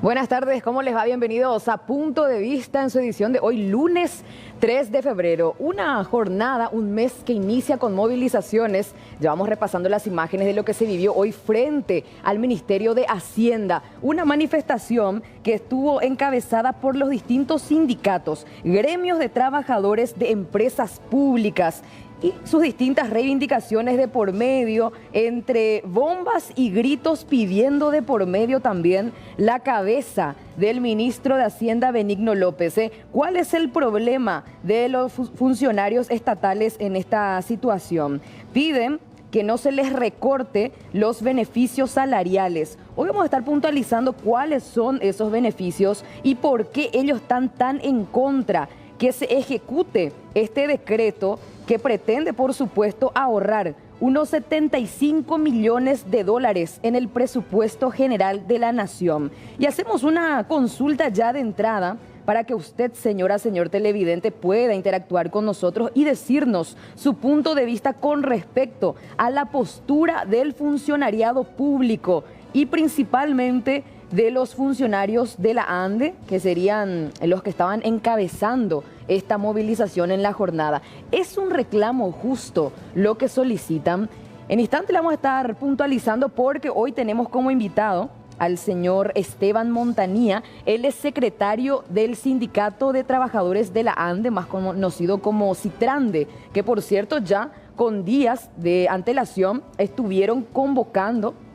Buenas tardes, ¿cómo les va? Bienvenidos a Punto de Vista en su edición de hoy, lunes 3 de febrero. Una jornada, un mes que inicia con movilizaciones. Llevamos repasando las imágenes de lo que se vivió hoy frente al Ministerio de Hacienda. Una manifestación que estuvo encabezada por los distintos sindicatos, gremios de trabajadores de empresas públicas y sus distintas reivindicaciones de por medio, entre bombas y gritos pidiendo de por medio también la cabeza del ministro de Hacienda, Benigno López. ¿Cuál es el problema de los funcionarios estatales en esta situación? Piden que no se les recorte los beneficios salariales. Hoy vamos a estar puntualizando cuáles son esos beneficios y por qué ellos están tan en contra que se ejecute este decreto que pretende, por supuesto, ahorrar unos 75 millones de dólares en el presupuesto general de la nación. Y hacemos una consulta ya de entrada para que usted, señora, señor televidente, pueda interactuar con nosotros y decirnos su punto de vista con respecto a la postura del funcionariado público y principalmente de los funcionarios de la ANDE, que serían los que estaban encabezando esta movilización en la jornada. ¿Es un reclamo justo lo que solicitan? En instante le vamos a estar puntualizando porque hoy tenemos como invitado al señor Esteban Montanía. Él es secretario del Sindicato de Trabajadores de la ANDE, más conocido como Citrande, que por cierto ya con días de antelación estuvieron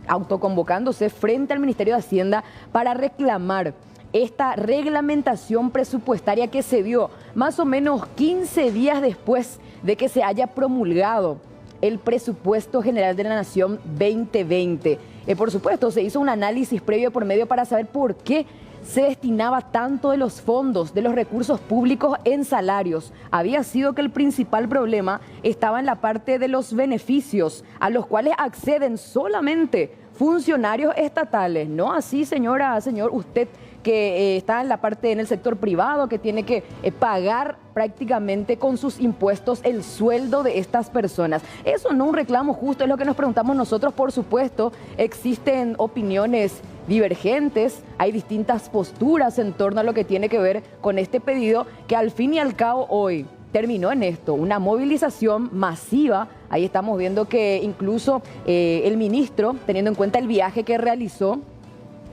autoconvocándose frente al Ministerio de Hacienda para reclamar esta reglamentación presupuestaria que se dio más o menos 15 días después de que se haya promulgado el presupuesto general de la Nación 2020. Por supuesto, se hizo un análisis previo por medio para saber por qué se destinaba tanto de los fondos, de los recursos públicos en salarios. Había sido que el principal problema estaba en la parte de los beneficios, a los cuales acceden solamente funcionarios estatales. No así, señora, señor, usted que está en la parte en el sector privado, que tiene que pagar prácticamente con sus impuestos el sueldo de estas personas. Eso no es un reclamo justo, es lo que nos preguntamos nosotros. Por supuesto, existen opiniones divergentes, hay distintas posturas en torno a lo que tiene que ver con este pedido, que al fin y al cabo hoy terminó en esto, una movilización masiva. Ahí estamos viendo que incluso el ministro, teniendo en cuenta el viaje que realizó,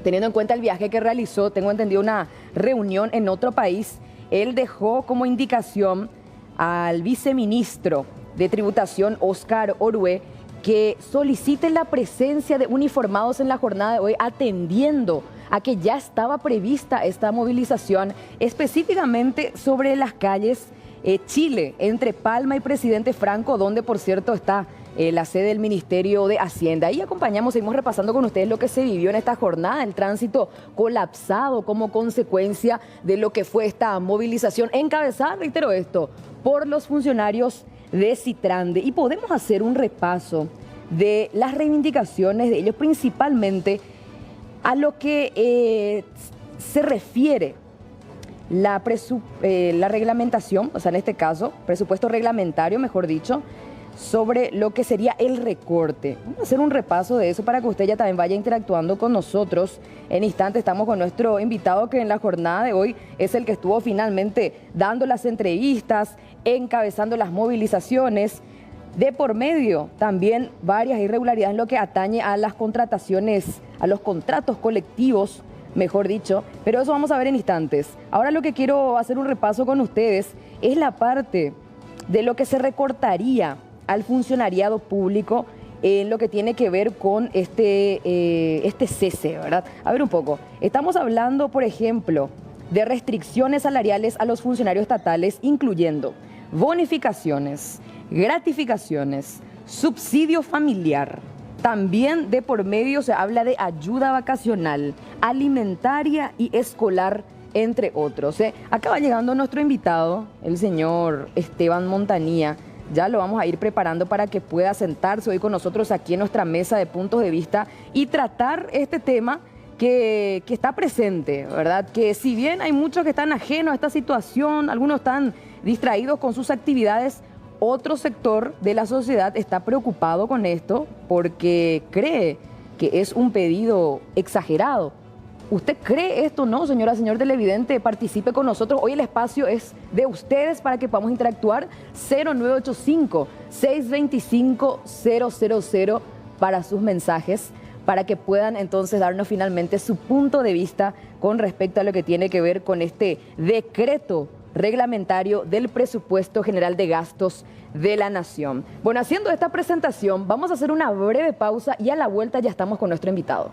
tengo entendido una reunión en otro país, él dejó como indicación al viceministro de Tributación, Óscar Orue, que solicite la presencia de uniformados en la jornada de hoy, atendiendo a que ya estaba prevista esta movilización, específicamente sobre las calles Chile, entre Palma y Presidente Franco, donde por cierto está la sede del Ministerio de Hacienda. Ahí acompañamos, seguimos repasando con ustedes lo que se vivió en esta jornada, el tránsito colapsado como consecuencia de lo que fue esta movilización encabezada, reitero esto, por los funcionarios de Citrande. Y podemos hacer un repaso de las reivindicaciones de ellos, principalmente a lo que se refiere la reglamentación, o sea, en este caso, presupuesto reglamentario, mejor dicho, sobre lo que sería el recorte. Vamos a hacer un repaso de eso para que usted ya también vaya interactuando con nosotros. En instante estamos con nuestro invitado, que en la jornada de hoy es el que estuvo finalmente dando las entrevistas, encabezando las movilizaciones. De por medio también varias irregularidades en lo que atañe a las contrataciones, a los contratos colectivos, mejor dicho, pero eso vamos a ver en instantes. Ahora lo que quiero hacer un repaso con ustedes es la parte de lo que se recortaría al funcionariado público en lo que tiene que ver con este cese, ¿verdad? A ver un poco. Estamos hablando, por ejemplo, de restricciones salariales a los funcionarios estatales, incluyendo bonificaciones, gratificaciones, subsidio familiar. También de por medio se habla de ayuda vacacional, alimentaria y escolar, entre otros. Acaba llegando nuestro invitado, el señor Esteban Montanía. Ya lo vamos a ir preparando para que pueda sentarse hoy con nosotros aquí en nuestra mesa de puntos de vista y tratar este tema que está presente, ¿verdad? Que si bien hay muchos que están ajenos a esta situación, algunos están distraídos con sus actividades, otro sector de la sociedad está preocupado con esto porque cree que es un pedido exagerado, ¿Usted cree esto, no, señora, señor televidente? Participe con nosotros. Hoy el espacio es de ustedes para que podamos interactuar. 0985-625-000 para sus mensajes, para que puedan entonces darnos finalmente su punto de vista con respecto a lo que tiene que ver con este decreto reglamentario del presupuesto general de gastos de la Nación. Bueno, haciendo esta presentación, vamos a hacer una breve pausa y a la vuelta ya estamos con nuestro invitado.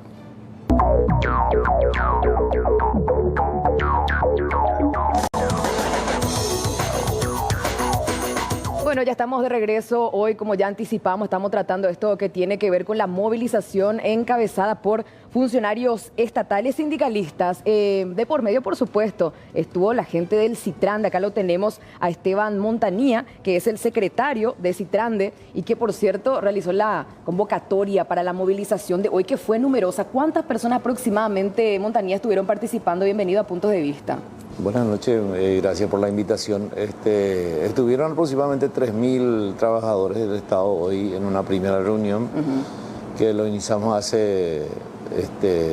Bueno, ya estamos de regreso. Hoy, como ya anticipamos, estamos tratando esto que tiene que ver con la movilización encabezada por funcionarios estatales sindicalistas. De por medio, por supuesto, estuvo la gente del Citrande. Acá lo tenemos a Esteban Montanía, que es el secretario de Citrande y que, por cierto, realizó la convocatoria para la movilización de hoy, que fue numerosa. ¿Cuántas personas aproximadamente, Montanía, estuvieron participando? Bienvenido a Puntos de Vista. Buenas noches, gracias por la invitación. Estuvieron aproximadamente 3.000 trabajadores del Estado hoy en una primera reunión que lo iniciamos hace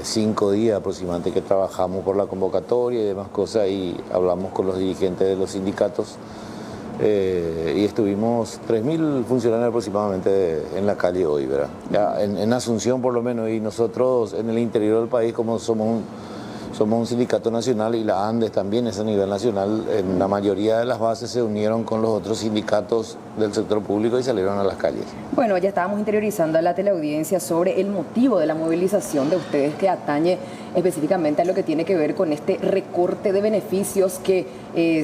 5 días aproximadamente, que trabajamos por la convocatoria y demás cosas, y hablamos con los dirigentes de los sindicatos y estuvimos 3.000 funcionarios aproximadamente en la calle hoy, ¿verdad? Ya en Asunción por lo menos, y nosotros en el interior del país, como somos un sindicato nacional, y la ANDES también es a nivel nacional, en la mayoría de las bases se unieron con los otros sindicatos del sector público y salieron a las calles. Bueno, ya estábamos interiorizando a la teleaudiencia sobre el motivo de la movilización de ustedes, que atañe específicamente a lo que tiene que ver con este recorte de beneficios que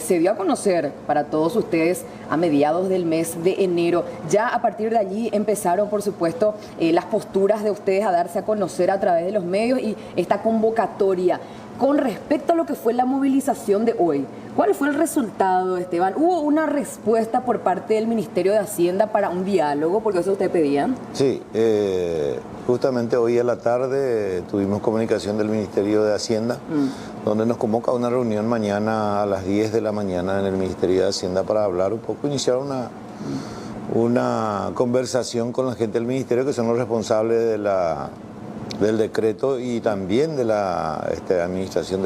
se dio a conocer para todos ustedes a mediados del mes de enero. Ya a partir de allí empezaron, por supuesto, las posturas de ustedes a darse a conocer a través de los medios y esta convocatoria. Con respecto a lo que fue la movilización de hoy, ¿cuál fue el resultado, Esteban? ¿Hubo una respuesta por parte del Ministerio de Hacienda para un diálogo? Porque eso ustedes pedían. Sí, justamente hoy a la tarde tuvimos comunicación del Ministerio de Hacienda, donde nos convoca a una reunión mañana a las 10 de la mañana en el Ministerio de Hacienda para hablar un poco, iniciar una conversación con la gente del Ministerio, que son los responsables del decreto y también de la administración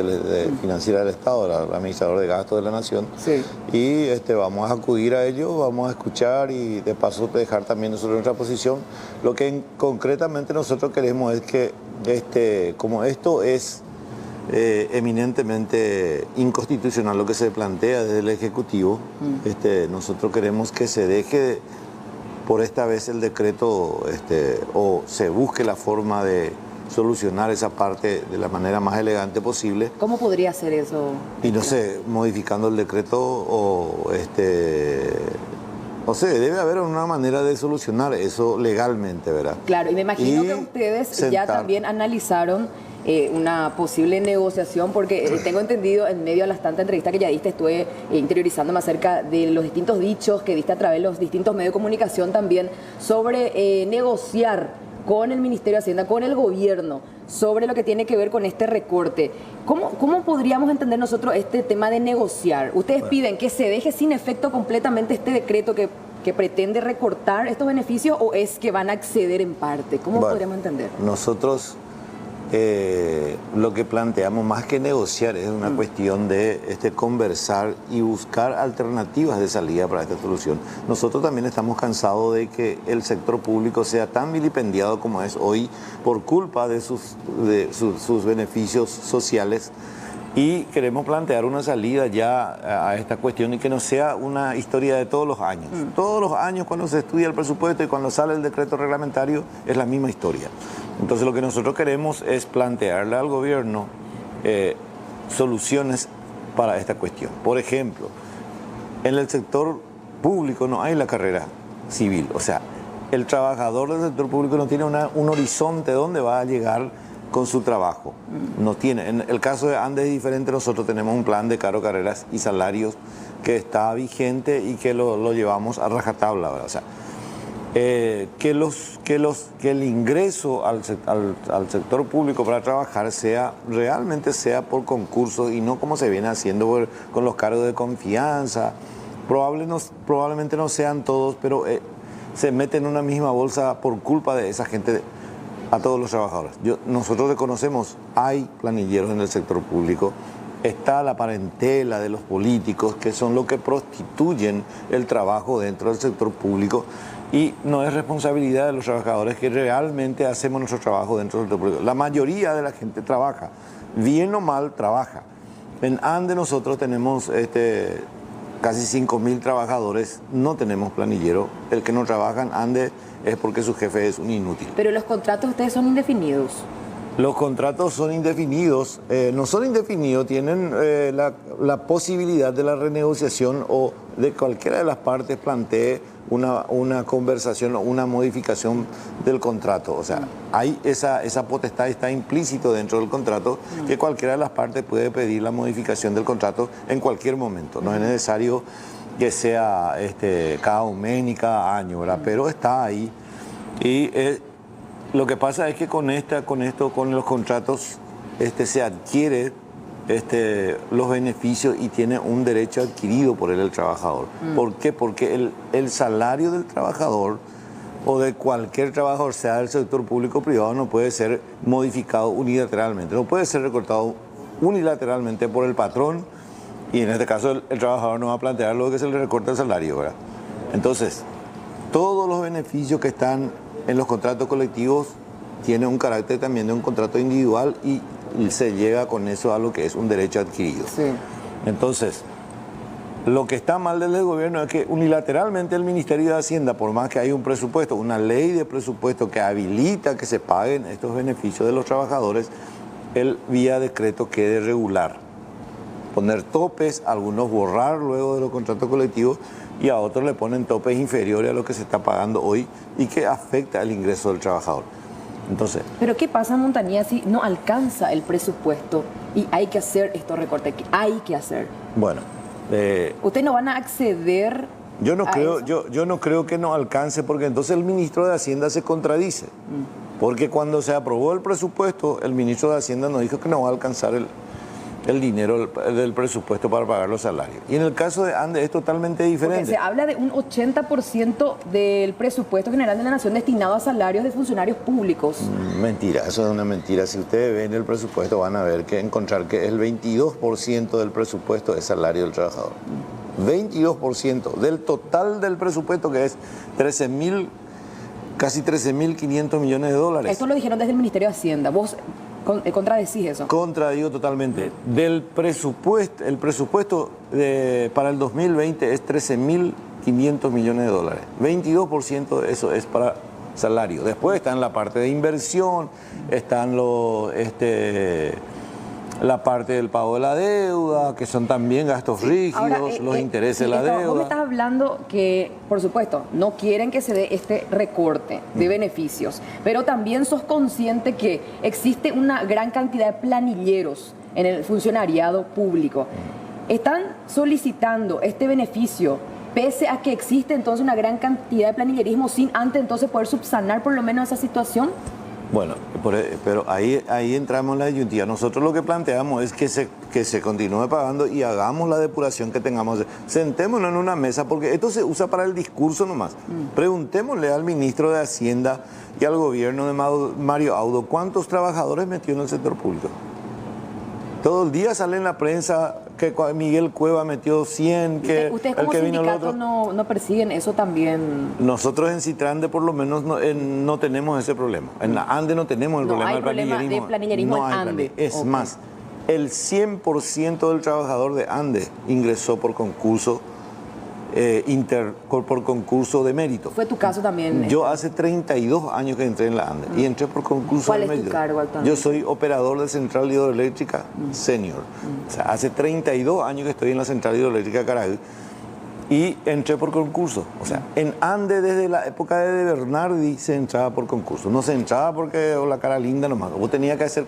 financiera del Estado, el administrador de gastos de la Nación. Sí. Y vamos a acudir a ellos, vamos a escuchar y de paso dejar también nosotros nuestra posición. Lo que concretamente nosotros queremos es que, como esto es eminentemente inconstitucional lo que se plantea desde el Ejecutivo, nosotros queremos que se deje por esta vez el decreto, o se busque la forma de solucionar esa parte de la manera más elegante posible. ¿Cómo podría ser eso? Y no sé, modificando el decreto o debe haber una manera de solucionar eso legalmente, ¿verdad? Claro, y me imagino que ustedes ya también analizaron una posible negociación, porque tengo entendido, en medio de las tantas entrevistas que ya diste, estuve interiorizándome acerca de los distintos dichos que diste a través de los distintos medios de comunicación también, sobre negociar con el Ministerio de Hacienda, con el gobierno, sobre lo que tiene que ver con este recorte. ¿Cómo podríamos entender nosotros este tema de negociar? ¿Ustedes piden que se deje sin efecto completamente este decreto que pretende recortar estos beneficios, o es que van a acceder en parte? ¿Cómo podríamos entender? Nosotros lo que planteamos, más que negociar, es una cuestión de conversar y buscar alternativas de salida para esta solución. Nosotros también estamos cansados de que el sector público sea tan vilipendiado como es hoy por culpa de sus beneficios sociales, y queremos plantear una salida ya a esta cuestión y que no sea una historia de todos los años. Todos los años, cuando se estudia el presupuesto y cuando sale el decreto reglamentario, es la misma historia. Entonces lo que nosotros queremos es plantearle al gobierno soluciones para esta cuestión. Por ejemplo, en el sector público no hay la carrera civil. O sea, el trabajador del sector público no tiene un horizonte donde va a llegar con su trabajo. No tiene. En el caso de Andes es diferente. Nosotros tenemos un plan de cargo, carreras y salarios que está vigente y que lo llevamos a rajatabla, ¿verdad? O sea, que el ingreso al sector público para trabajar realmente sea por concurso y no como se viene haciendo con los cargos de confianza. Probablemente no sean todos, pero se meten en una misma bolsa por culpa de esa gente A todos los trabajadores. Nosotros reconocemos, hay planilleros en el sector público, está la parentela de los políticos, que son los que prostituyen el trabajo dentro del sector público, y no es responsabilidad de los trabajadores que realmente hacemos nuestro trabajo dentro del sector público. La mayoría de la gente trabaja, bien o mal trabaja. En ANDE nosotros tenemos casi 5.000 trabajadores, no tenemos planillero. El que no trabaja en ANDE es porque su jefe es un inútil. Pero los contratos de ustedes son indefinidos. Los contratos son indefinidos, no son indefinidos, tienen la posibilidad de la renegociación o de cualquiera de las partes plantee una conversación o una modificación del contrato. O sea, hay esa potestad, está implícito dentro del contrato, que cualquiera de las partes puede pedir la modificación del contrato en cualquier momento. No es necesario que sea cada un mes ni cada año, ¿verdad? Pero está ahí. Y lo que pasa es que con los contratos se adquiere los beneficios y tiene un derecho adquirido por el trabajador. ¿Por qué? Porque el salario del trabajador o de cualquier trabajador, sea del sector público o privado, no puede ser modificado unilateralmente, no puede ser recortado unilateralmente por el patrón, y en este caso el trabajador no va a plantear lo que se le recorta el salario, ¿verdad? Entonces, todos los beneficios que están en los contratos colectivos tienen un carácter también de un contrato individual y se llega con eso a lo que es un derecho adquirido. Sí. Entonces, lo que está mal desde el gobierno es que unilateralmente el Ministerio de Hacienda, por más que hay un presupuesto, una ley de presupuesto que habilita que se paguen estos beneficios de los trabajadores, él vía decreto quede regular. Poner topes, algunos borrar luego de los contratos colectivos, y a otros le ponen topes inferiores a lo que se está pagando hoy y que afecta el ingreso del trabajador. Entonces, ¿pero qué pasa, Montañía, si no alcanza el presupuesto y hay que hacer estos recortes? ¿Qué hay que hacer? bueno, ¿Ustedes no van a acceder yo no a creo, eso? yo no creo que no alcance, porque entonces el ministro de Hacienda se contradice. Porque cuando se aprobó el presupuesto, el ministro de Hacienda nos dijo que no va a alcanzar el dinero del presupuesto para pagar los salarios. Y en el caso de ANDE es totalmente diferente. Porque se habla de un 80% del presupuesto general de la Nación destinado a salarios de funcionarios públicos. Mentira, eso es una mentira. Si ustedes ven el presupuesto van a ver encontrar que el 22% del presupuesto es salario del trabajador. 22% del total del presupuesto, que es casi 13.500 millones de dólares. Esto lo dijeron desde el Ministerio de Hacienda. ¿Vos contradecís eso? Contradigo totalmente. El presupuesto para el 2020 es 13.500 millones de dólares. 22% de eso es para salario. Después está en la parte de inversión, están la parte del pago de la deuda, que son también gastos rígidos, Ahora, los intereses de la deuda. Vos me estás hablando que, por supuesto, no quieren que se dé este recorte de beneficios, pero también sos consciente que existe una gran cantidad de planilleros en el funcionariado público. ¿Están solicitando este beneficio pese a que existe entonces una gran cantidad de planillerismo sin antes entonces poder subsanar por lo menos esa situación? Bueno, pero ahí entramos en la disyuntiva. Nosotros lo que planteamos es que se continúe pagando y hagamos la depuración que tengamos. Sentémonos en una mesa, porque esto se usa para el discurso nomás. Preguntémosle al ministro de Hacienda y al gobierno de Mario Audo cuántos trabajadores metió en el sector público. Todo el día sale en la prensa que Miguel Cueva metió 100, que ustedes el como que vino el sindicato otro. no persiguen eso también. Nosotros en Citrande por lo menos no tenemos ese problema. En la ANDE no tenemos el problema del planillerismo. De planillerismo no en hay ANDE. Es más, el 100% del trabajador de ANDE ingresó por concurso por concurso de mérito. ¿Fue tu caso también? Yo hace 32 años que entré en la ANDE y entré por concurso ¿Cuál de es tu mérito. cargo actualmente? Yo soy operador de central hidroeléctrica senior. O sea, hace 32 años que estoy en la central hidroeléctrica Carahú y entré por concurso. O sea, en ANDE desde la época de Bernardi se entraba por concurso. No se entraba porque la cara linda nomás. Vos tenías que hacer,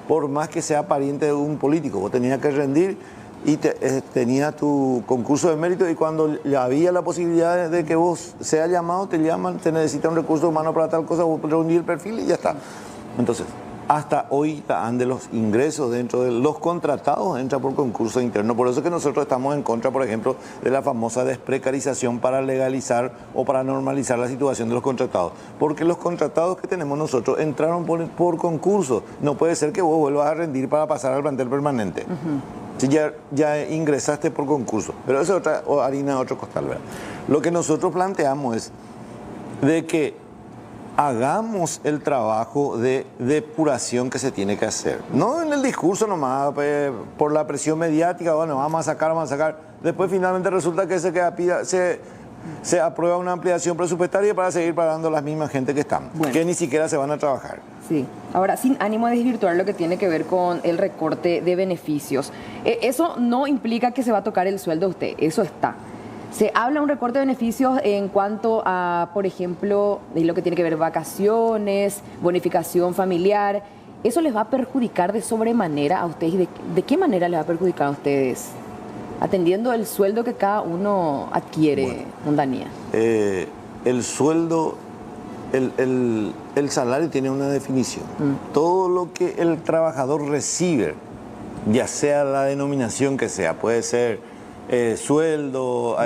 por más que sea pariente de un político, vos tenías que rendir y tenías tu concurso de mérito, y cuando había la posibilidad de que vos seas llamado, te llaman, te necesita un recurso humano para tal cosa, vos reunís el perfil y ya está. Entonces, Hasta hoy la ANDE, los ingresos dentro de los contratados entran por concurso interno. Por eso es que nosotros estamos en contra, por ejemplo, de la famosa desprecarización para legalizar o para normalizar la situación de los contratados. Porque los contratados que tenemos nosotros entraron por concurso. No puede ser que vos vuelvas a rendir para pasar al plantel permanente. Si ya ingresaste por concurso. Pero eso es otra harina de otro costal, ¿verdad? Lo que nosotros planteamos es de que hagamos el trabajo de depuración que se tiene que hacer. No en el discurso nomás, por la presión mediática, bueno, vamos a sacar. Después finalmente resulta que se aprueba una ampliación presupuestaria para seguir pagando a las mismas gente que están, que ni siquiera se van a trabajar. Sí. Ahora, sin ánimo de desvirtuar lo que tiene que ver con el recorte de beneficios, eso no implica que se va a tocar el sueldo de usted, eso está. Se habla de un recorte de beneficios en cuanto a, por ejemplo, de lo que tiene que ver vacaciones, bonificación familiar. ¿Eso les va a perjudicar de sobremanera a ustedes? ¿De qué manera les va a perjudicar a ustedes? Atendiendo el sueldo que cada uno adquiere, Mondanía. El sueldo, el salario tiene una definición. Todo lo que el trabajador recibe, ya sea la denominación que sea, puede ser sueldo,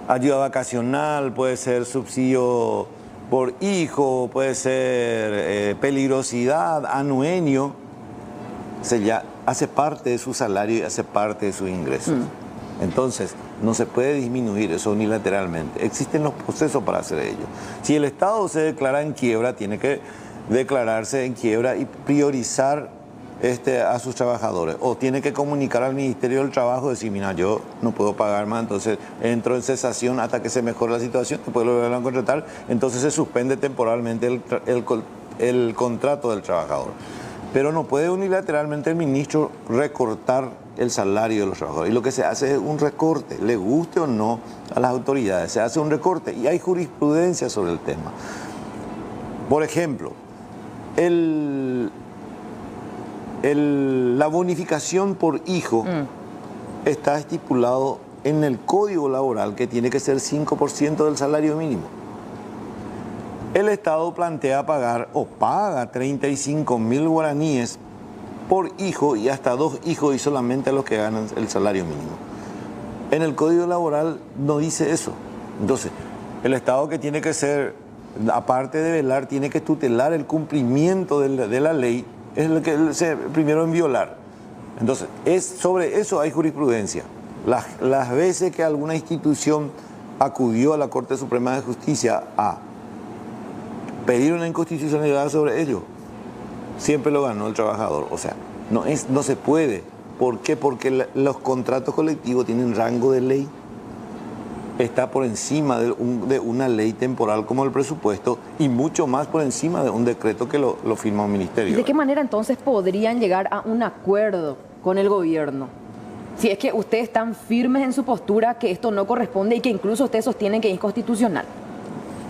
ayuda vacacional, puede ser subsidio por hijo, puede ser peligrosidad, anuenio, ya hace parte de su salario y hace parte de sus ingresos. Entonces, no se puede disminuir eso unilateralmente. Existen los procesos para hacer ello. Si el Estado se declara en quiebra, tiene que declararse en quiebra y priorizar a sus trabajadores, o tiene que comunicar al Ministerio del Trabajo, decir, mira, yo no puedo pagar más, entonces entro en cesación hasta que se mejore la situación, después lo vuelven a contratar, entonces se suspende temporalmente el contrato del trabajador. Pero no puede unilateralmente el ministro recortar el salario de los trabajadores. Y lo que se hace es un recorte, le guste o no a las autoridades, se hace un recorte y hay jurisprudencia sobre el tema. Por ejemplo, la bonificación por hijo está estipulado en el Código Laboral que tiene que ser 5% del salario mínimo. El Estado plantea pagar o paga 35.000 guaraníes por hijo y hasta 2 hijos y solamente a los que ganan el salario mínimo. En el Código Laboral no dice eso. Entonces, el Estado que tiene que ser, aparte de velar, tiene que tutelar el cumplimiento de la ley, es el que primero en violar. Entonces, sobre eso hay jurisprudencia. Las veces que alguna institución acudió a la Corte Suprema de Justicia a pedir una inconstitucionalidad sobre ello, siempre lo ganó el trabajador. O sea, no se puede. ¿Por qué? Porque los contratos colectivos tienen rango de ley. Está por encima de una ley temporal como el presupuesto y mucho más por encima de un decreto que lo firma un ministerio. ¿Y de qué manera entonces podrían llegar a un acuerdo con el gobierno? Si es que ustedes están firmes en su postura que esto no corresponde y que incluso ustedes sostienen que es inconstitucional.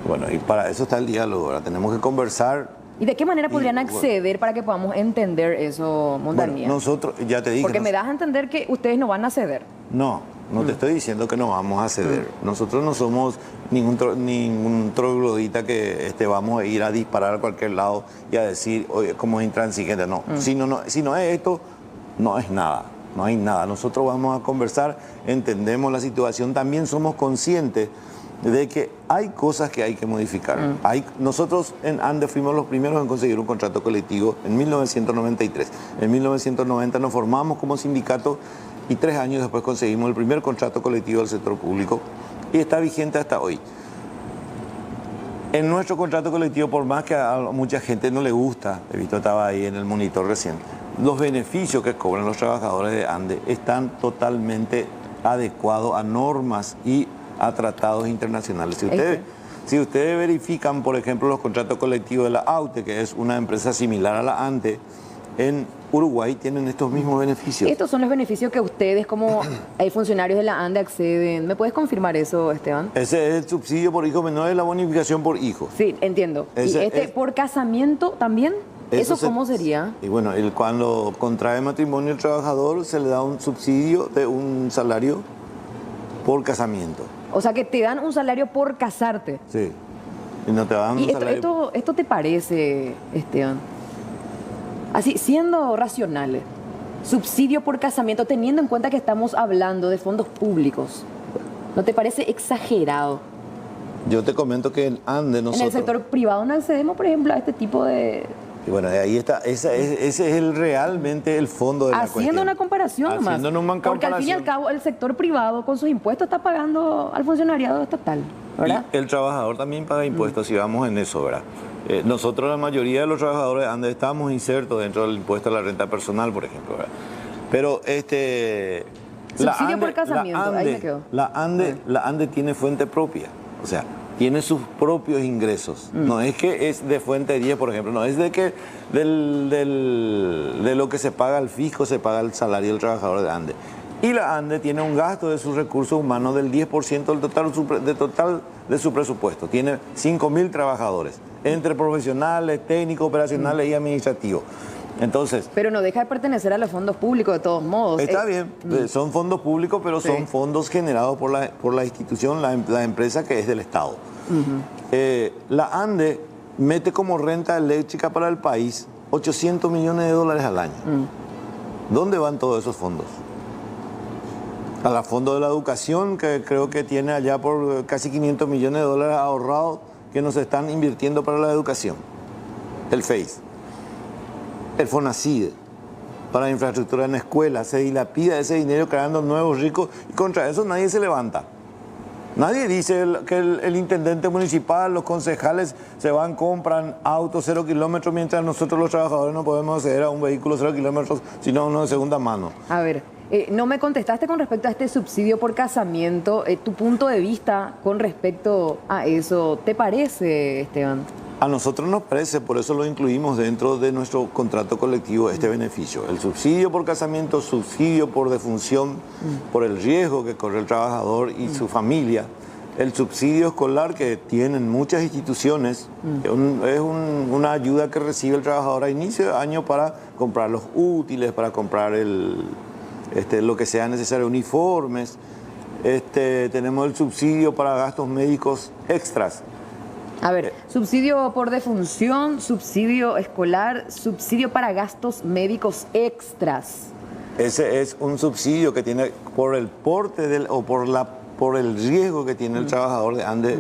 Bueno, y para eso está el diálogo. Ahora tenemos que conversar. ¿Y de qué manera podrían acceder para que podamos entender eso, Mondanía? Bueno, nosotros, ya te dije... Porque me das a entender que ustedes no van a ceder. No te estoy diciendo que no vamos a ceder. Nosotros no somos ningún troglodita que vamos a ir a disparar a cualquier lado y a decir, oye, como es intransigente. No. Si no es esto, no es nada. No hay nada. Nosotros vamos a conversar, entendemos la situación, también somos conscientes de que hay cosas que hay que modificar. Nosotros en ANDE fuimos los primeros en conseguir un contrato colectivo en 1993. En 1990 nos formamos como sindicato y 3 años después conseguimos el primer contrato colectivo del sector público y está vigente hasta hoy. En nuestro contrato colectivo, por más que a mucha gente no le gusta, he visto, estaba ahí en el monitor recién, los beneficios que cobran los trabajadores de ANDE están totalmente adecuados a normas y a tratados internacionales. Si ustedes verifican, por ejemplo, los contratos colectivos de la AUTE, que es una empresa similar a la ANTE, en Uruguay tienen estos mismos beneficios. Estos son los beneficios que ustedes como funcionarios de la ANDE acceden. ¿Me puedes confirmar eso, Esteban? Ese es el subsidio por hijo menor, es la bonificación por hijo. Sí, entiendo. ¿Y por casamiento también? ¿Eso cómo sería? Y bueno, cuando contrae matrimonio el trabajador se le da un subsidio de un salario por casamiento. O sea, que te dan un salario por casarte. Sí. Y no te dan un salario... ¿Esto te parece, Esteban? Así, siendo racionales, subsidio por casamiento, teniendo en cuenta que estamos hablando de fondos públicos, ¿no te parece exagerado? Yo te comento que en ANDE nosotros... En el sector privado no accedemos, por ejemplo, a este tipo de... Y bueno, ahí está, ese es realmente el fondo de la cuestión. Haciendo una comparación nomás. Porque al fin y al cabo el sector privado con sus impuestos está pagando al funcionariado estatal, ¿verdad? Y el trabajador también paga impuestos, si vamos en eso, ¿verdad? Nosotros, la mayoría de los trabajadores de ANDE, estamos insertos dentro del impuesto a la renta personal, por ejemplo, ¿verdad? Pero subsidio por casamiento, ahí me quedo. La ANDE tiene fuente propia, o sea, tiene sus propios ingresos. No es que es de fuente 10, por ejemplo, no, es de que de lo que se paga al fisco se paga el salario del trabajador de ANDE. Y la ANDE tiene un gasto de sus recursos humanos del 10% del total de su presupuesto. Tiene 5.000 trabajadores, entre profesionales, técnicos, operacionales y administrativos. Entonces, pero no deja de pertenecer a los fondos públicos de todos modos. Está bien, son fondos públicos, pero son fondos generados por la institución, la empresa que es del Estado. La ANDE mete como renta eléctrica para el país 800 millones de dólares al año. ¿Dónde van todos esos fondos? A la Fondo de la Educación, que creo que tiene allá por casi 500 millones de dólares ahorrados que nos están invirtiendo para la educación. El FACE. El FONACIDE, para infraestructura en escuelas, se dilapida ese dinero creando nuevos ricos y contra eso nadie se levanta. Nadie dice que el intendente municipal, los concejales se van, compran autos 0 kilómetros mientras nosotros los trabajadores no podemos acceder a un vehículo 0 kilómetros, sino uno de segunda mano. A ver, no me contestaste con respecto a este subsidio por casamiento. Tu punto de vista con respecto a eso, ¿te parece, Esteban? A nosotros nos parece, por eso lo incluimos dentro de nuestro contrato colectivo, este beneficio. El subsidio por casamiento, subsidio por defunción, por el riesgo que corre el trabajador y su familia. El subsidio escolar que tienen muchas instituciones, es una ayuda que recibe el trabajador a inicio de año para comprar los útiles, para comprar lo que sea necesario, uniformes. Tenemos el subsidio para gastos médicos extras. A ver, subsidio por defunción, subsidio escolar, subsidio para gastos médicos extras. Ese es un subsidio que tiene por el porte por el riesgo que tiene el trabajador de ANDE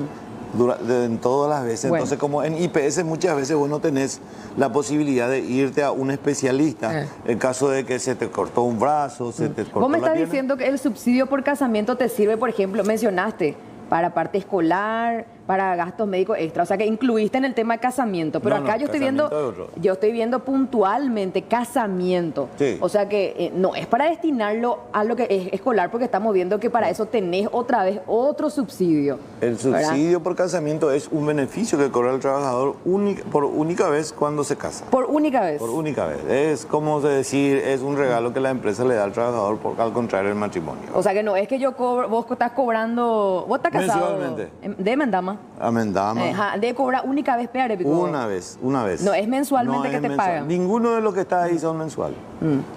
en todas las veces. Bueno. Entonces, como en IPS muchas veces vos no tenés la posibilidad de irte a un especialista en caso de que se te cortó un brazo, se te cortó la pierna. Vos me estás diciendo que el subsidio por casamiento te sirve, por ejemplo, mencionaste, para parte escolar, para gastos médicos extra, o sea que incluiste en el tema de casamiento, pero acá yo estoy viendo puntualmente casamiento, o sea que no es para destinarlo a lo que es escolar, porque estamos viendo que para eso tenés otra vez otro subsidio. El subsidio por casamiento es un beneficio que cobra el trabajador por única vez cuando se casa. Por única vez. Por única vez. Es como decir, es un regalo que la empresa le da al trabajador al contrario del matrimonio. O sea que no es que yo cobro, vos estás cobrando, vos estás casado. Mensualmente. De Mendama. Amendama. De cobrar única vez, Una vez. No es mensualmente que te pagan. Ninguno de los que está ahí son mensuales.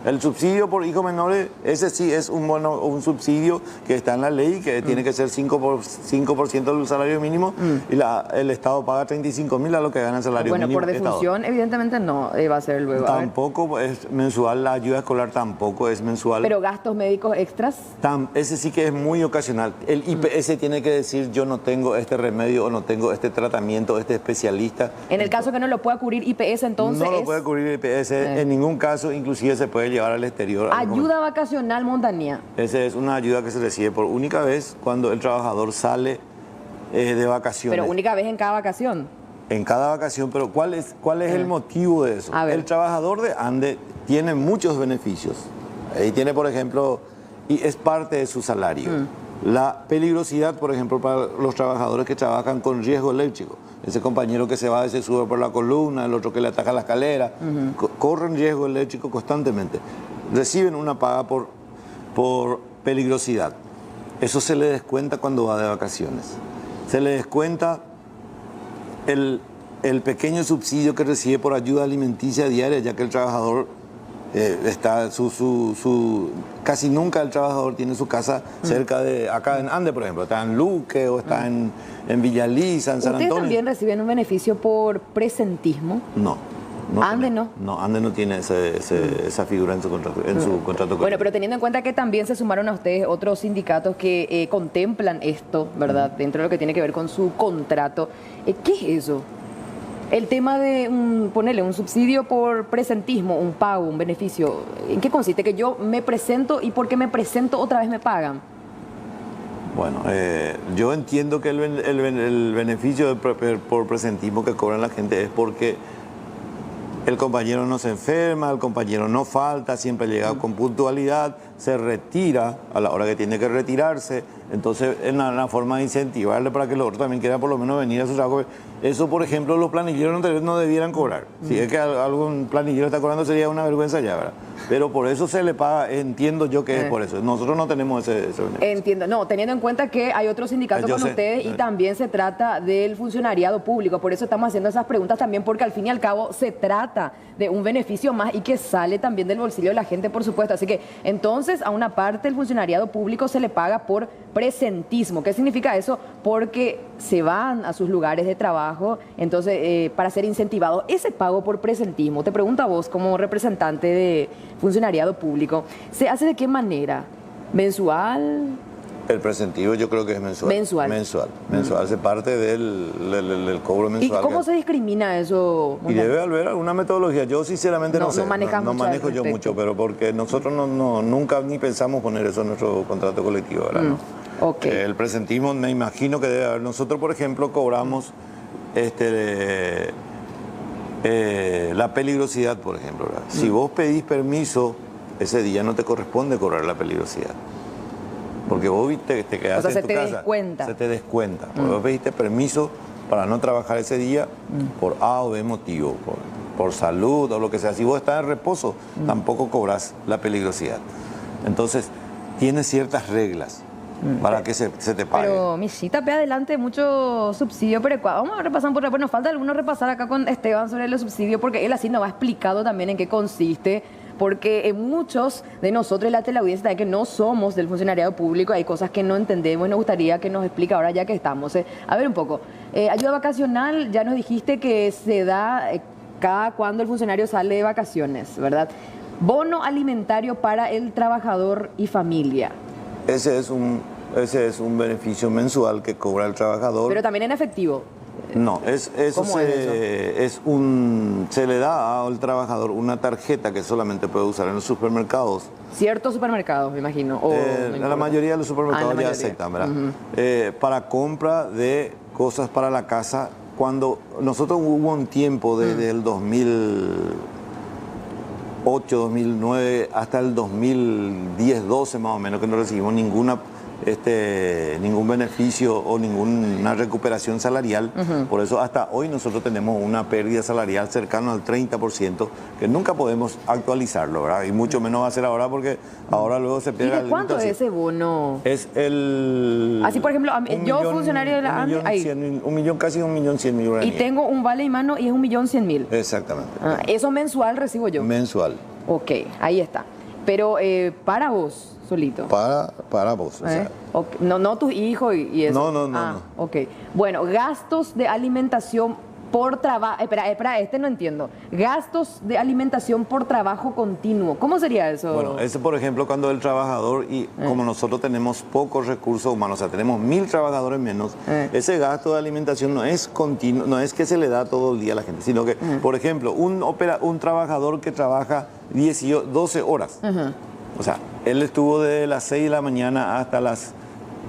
El subsidio por hijos menores, ese sí es un subsidio que está en la ley, que tiene que ser 5% del salario mínimo, y el Estado paga 35.000 a lo que gana el salario mínimo. Bueno, por defunción evidentemente no va a ser luego. Tampoco es mensual, la ayuda escolar tampoco es mensual. Pero gastos médicos extras. Ese sí que es muy ocasional. El IPS tiene que decir, yo no tengo este remedio o no tengo este tratamiento, este especialista. En el caso que no lo pueda cubrir IPS, entonces no lo puede cubrir IPS en ningún caso, inclusive se puede llevar al exterior. Ayuda vacacional montañía. Esa es una ayuda que se recibe por única vez cuando el trabajador sale de vacaciones. Pero única vez en cada vacación. En cada vacación, pero ¿cuál es el motivo de eso? El trabajador de ANDE tiene muchos beneficios. Ahí tiene, por ejemplo, y es parte de su salario. La peligrosidad, por ejemplo, para los trabajadores que trabajan con riesgo eléctrico. Ese compañero que se va y se sube por la columna, el otro que le ataca la escalera, corren riesgo eléctrico constantemente. Reciben una paga por peligrosidad. Eso se le descuenta cuando va de vacaciones. Se le descuenta el pequeño subsidio que recibe por ayuda alimenticia diaria, ya que el trabajador casi nunca el trabajador tiene su casa cerca de, acá en Ande, por ejemplo, está en Luque o está en Villa Lisa, en San Antonio. ¿Ustedes también reciben un beneficio por presentismo? No. Andes no. No, Andes no tiene esa figura en su contrato. Bueno, colectivo. pero teniendo en cuenta que también se sumaron a ustedes otros sindicatos que contemplan esto, ¿verdad? Dentro de lo que tiene que ver con su contrato. ¿Qué es eso? El tema de ponerle un subsidio por presentismo, un pago, un beneficio. ¿En qué consiste? Que yo me presento y porque me presento otra vez me pagan. Bueno, yo entiendo que el beneficio por presentismo que cobran la gente es porque el compañero no se enferma, el compañero no falta, siempre llega con puntualidad, se retira a la hora que tiene que retirarse. Entonces, es una forma de incentivarle para que los otros también quieran por lo menos venir a su trabajo. Eso, por ejemplo, los planilleros no debieran cobrar. Si es que algún planillero está cobrando, sería una vergüenza ya, ¿verdad? Pero por eso se le paga, entiendo yo que es por eso. Nosotros no tenemos ese beneficio. Entiendo, no, teniendo en cuenta que hay otros sindicatos con ustedes y también se trata del funcionariado público. Por eso estamos haciendo esas preguntas también, porque al fin y al cabo se trata de un beneficio más y que sale también del bolsillo de la gente, por supuesto. Así que entonces a una parte del funcionariado público se le paga por presentismo. ¿Qué significa eso? Porque se van a sus lugares de trabajo, entonces para ser incentivados. Ese pago por presentismo, te pregunto a vos como representante de funcionariado público, ¿se hace de qué manera? ¿Mensual? El presentivo yo creo que es mensual. Mensual. Hace parte del cobro mensual. ¿Y cómo se discrimina eso? Y debe haber alguna metodología. Yo sinceramente no sé. No manejo yo mucho, pero porque nosotros nunca ni pensamos poner eso en nuestro contrato colectivo, ¿verdad? ¿No? Okay. El presentismo me imagino que debe haber. Nosotros, por ejemplo, cobramos la peligrosidad, por ejemplo, ¿verdad? Si vos pedís permiso, ese día no te corresponde cobrar la peligrosidad. Porque vos te quedaste en tu casa. Se te descuenta. Porque vos pediste permiso para no trabajar ese día por A o B motivo, por salud o lo que sea. Si vos estás en reposo, tampoco cobras la peligrosidad. Entonces, tiene ciertas reglas para que se te pague. Pero, Michita, pe adelante mucho subsidio perecuado. Vamos a repasar por nos falta algunos repasar acá con Esteban sobre los subsidios, porque él así nos va explicado también en qué consiste. Porque muchos de nosotros, la teleaudiencia, que no somos del funcionariado público, hay cosas que no entendemos y nos gustaría que nos explique ahora ya que estamos. A ver un poco, ayuda vacacional, ya nos dijiste que se da cada cuando el funcionario sale de vacaciones, ¿verdad? Bono alimentario para el trabajador y familia. Ese es un beneficio mensual que cobra el trabajador. Pero también en efectivo. No, se le da al trabajador una tarjeta que solamente puede usar en los supermercados. Ciertos supermercados, me imagino. La mayoría de los supermercados ya aceptan, ¿verdad? Para compra de cosas para la casa. Cuando nosotros hubo un tiempo desde el 2008, 2009 hasta el 2010, 12 más o menos, que no recibimos ningún beneficio o ninguna recuperación salarial. Por eso hasta hoy nosotros tenemos una pérdida salarial cercana al 30%, que nunca podemos actualizarlo, ¿verdad? Y mucho menos va a ser ahora, porque ahora luego se pierde. ¿Y de cuánto es ese bono? Es el... Así, por ejemplo, yo funcionario de la ANDE... Casi 1.100.000 y tengo un vale en mano y es 1.100.000. Exactamente. Eso mensual recibo yo. Mensual. Ok, ahí está. Pero para vos... solito. Para vos. O sea. Okay. No tus hijos y eso. No. Ok. Bueno, gastos de alimentación por trabajo. Espera, no entiendo. Gastos de alimentación por trabajo continuo. ¿Cómo sería eso? Bueno, eso, por ejemplo, cuando el trabajador, y como nosotros tenemos pocos recursos humanos, o sea, tenemos 1.000 trabajadores menos, ese gasto de alimentación no es continuo, no es que se le da todo el día a la gente, sino que, por ejemplo, un trabajador que trabaja 12 horas. O sea, él estuvo desde las 6 de la mañana hasta las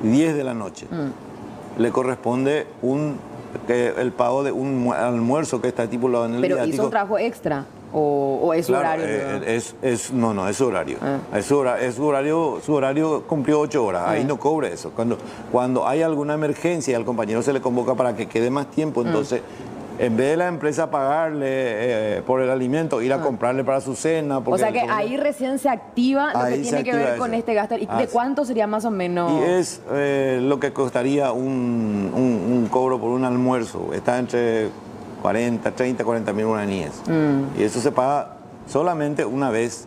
10 de la noche. Le corresponde el pago de un almuerzo que está estipulado en el viático. ¿Pero viático. hizo un trabajo extra o es su horario? No, es su horario. Su horario cumplió 8 horas. Ahí no cobra eso. Cuando hay alguna emergencia y al compañero se le convoca para que quede más tiempo, entonces... En vez de la empresa pagarle por el alimento, ir a comprarle para su cena. O sea que ahí recién se activa lo que tiene que ver con este gasto. ¿Y de cuánto sería más o menos? Y es lo que costaría un cobro por un almuerzo. Está entre 30, 40 mil guaraníes. Y eso se paga solamente una vez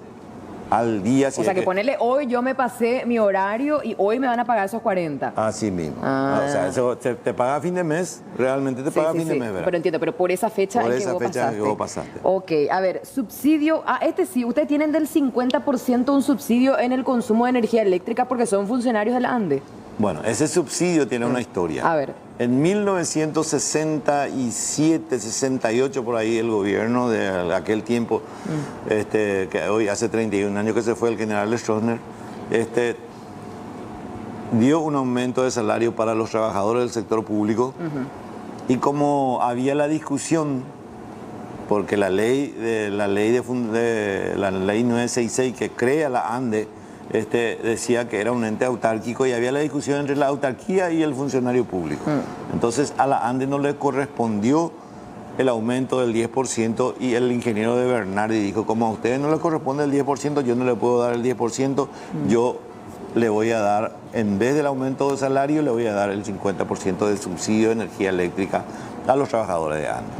al día. O sea, que ponele hoy yo me pasé mi horario y hoy me van a pagar esos 40. Así mismo. O sea, eso te paga a fin de mes, realmente te paga a fin de mes, ¿verdad? Pero entiendo, pero por esa fecha por en esa que fecha que vos pasaste. Ok, a ver, subsidio. Este sí, ustedes tienen del 50% un subsidio en el consumo de energía eléctrica porque son funcionarios de la ANDE. Bueno, ese subsidio tiene una historia. A ver. En 1967, 68, por ahí, el gobierno de aquel tiempo, que hoy hace 31 años que se fue, el general Stroessner, dio un aumento de salario para los trabajadores del sector público. Y como había la discusión, porque la ley 966 que crea la ANDE, decía que era un ente autárquico y había la discusión entre la autarquía y el funcionario público. Entonces a la ANDE no le correspondió el aumento del 10% y el ingeniero de Bernardi dijo, como a ustedes no les corresponde el 10%, yo no le puedo dar el 10%, yo le voy a dar, en vez del aumento de salario, le voy a dar el 50% de subsidio de energía eléctrica a los trabajadores de ANDE,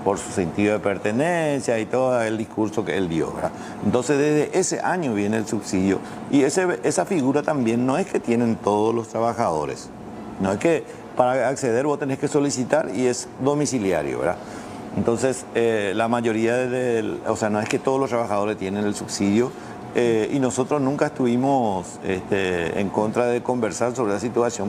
por su sentido de pertenencia y todo el discurso que él dio, ¿verdad? Entonces desde ese año viene el subsidio y esa figura también no es que tienen todos los trabajadores, no es que para acceder vos tenés que solicitar y es domiciliario, ¿verdad? Entonces la mayoría o sea, no es que todos los trabajadores tienen el subsidio. Y nosotros nunca estuvimos en contra de conversar sobre la situación.